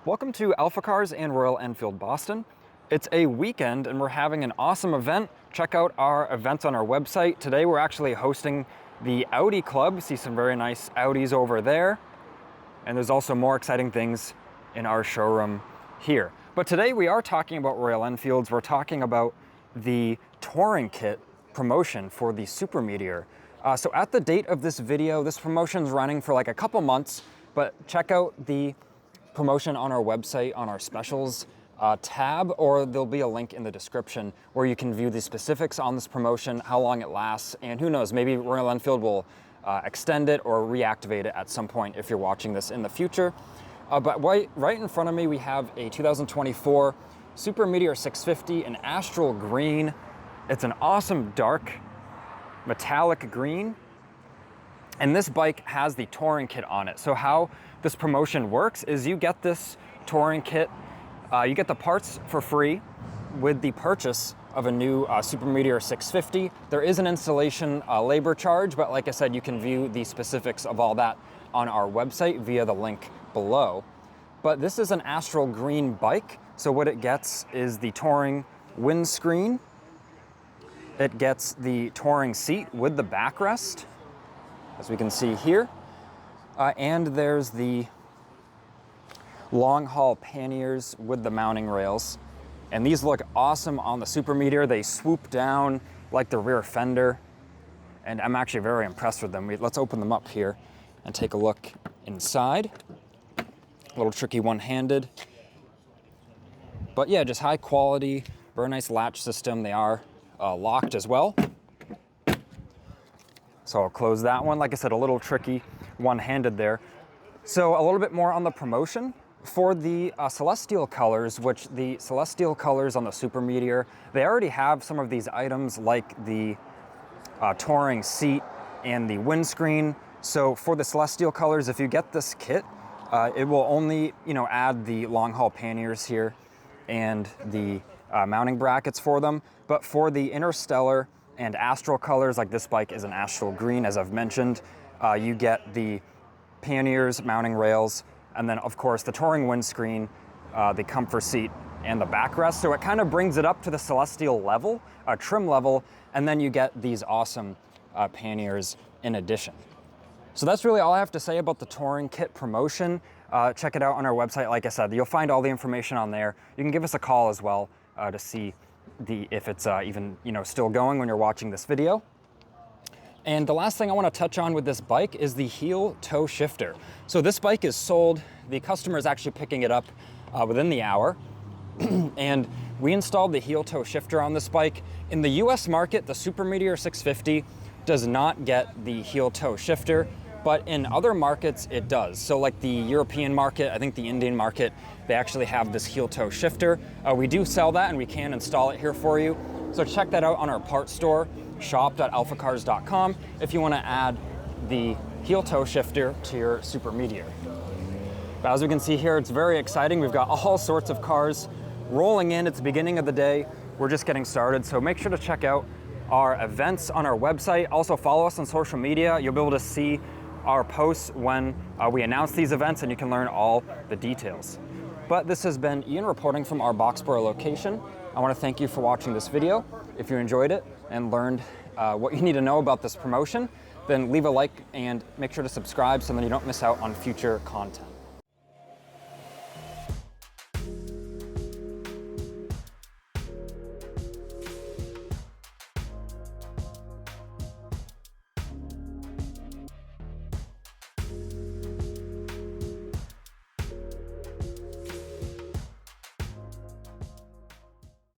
Welcome to AlphaCars and Royal Enfield Boston. It's a weekend and we're having an awesome event. Check out our events on our website. Today we're actually hosting the Audi Club. You see some very nice Audis over there. And there's also more exciting things in our showroom here. But today we are talking about Royal Enfields. We're talking about the touring kit promotion for the Super Meteor. So at the date of this video, this promotion's running for like a couple months, but check out the promotion on our website on our specials tab, or there'll be a link in the description where you can view the specifics on this promotion, how long it lasts, and who knows, maybe Royal Enfield will extend it or reactivate it at some point if you're watching this in the future. But right in front of me, we have a 2024 Super Meteor 650 in Astral green. It's an awesome dark metallic green. And this bike has the touring kit on it. So how this promotion works is you get this touring kit, you get the parts for free with the purchase of a new Super Meteor 650. There is an installation labor charge, but like I said, you can view the specifics of all that on our website via the link below. But this is an Astral green bike. So what it gets is the touring windscreen. It gets the touring seat with the backrest, as we can see here. And there's the long haul panniers with the mounting rails. And these look awesome on the Super Meteor. They swoop down like the rear fender. And I'm actually very impressed with them. Let's open them up here and take a look inside. A little tricky one-handed. But yeah, just high quality, very nice latch system. They are locked as well. So I'll close that one. Like I said, a little tricky one-handed there. So a little bit more on the promotion. For the Celestial colors, which the Celestial colors on the Super Meteor, they already have some of these items like the touring seat and the windscreen. So for the Celestial colors, if you get this kit, it will only add the long haul panniers here and the mounting brackets for them. But for the Interstellar and Astral colors, like this bike is an Astral green, as I've mentioned, you get the panniers, mounting rails, and then of course the touring windscreen, the comfort seat, and the backrest. So it kind of brings it up to the Celestial level, trim level, and then you get these awesome panniers in addition. So that's really all I have to say about the touring kit promotion. Check it out on our website. Like I said, you'll find all the information on there. You can give us a call as well to see if it's even still going when you're watching this video. And the last thing I want to touch on with this bike is the heel toe shifter. So this bike is sold. The customer is actually picking it up within the hour. And we installed the heel toe shifter on this bike. In the US market, the Super Meteor 650 does not get the heel toe shifter, but in other markets it does. So like the European market, I think the Indian market, they actually have this heel toe shifter. We do sell that and we can install it here for you. So check that out on our parts store, shop.alphacars.com, if you want to add the heel toe shifter to your Super Meteor. But as we can see here, it's very exciting. We've got all sorts of cars rolling in. It's the beginning of the day. We're just getting started. So make sure to check out our events on our website. Also follow us on social media. You'll be able to see our posts when we announce these events, and you can learn all the details. But this has been Ian reporting from our Boxborough location. I want to thank you for watching this video. If you enjoyed it and learned what you need to know about this promotion, then leave a like and make sure to subscribe so that you don't miss out on future content.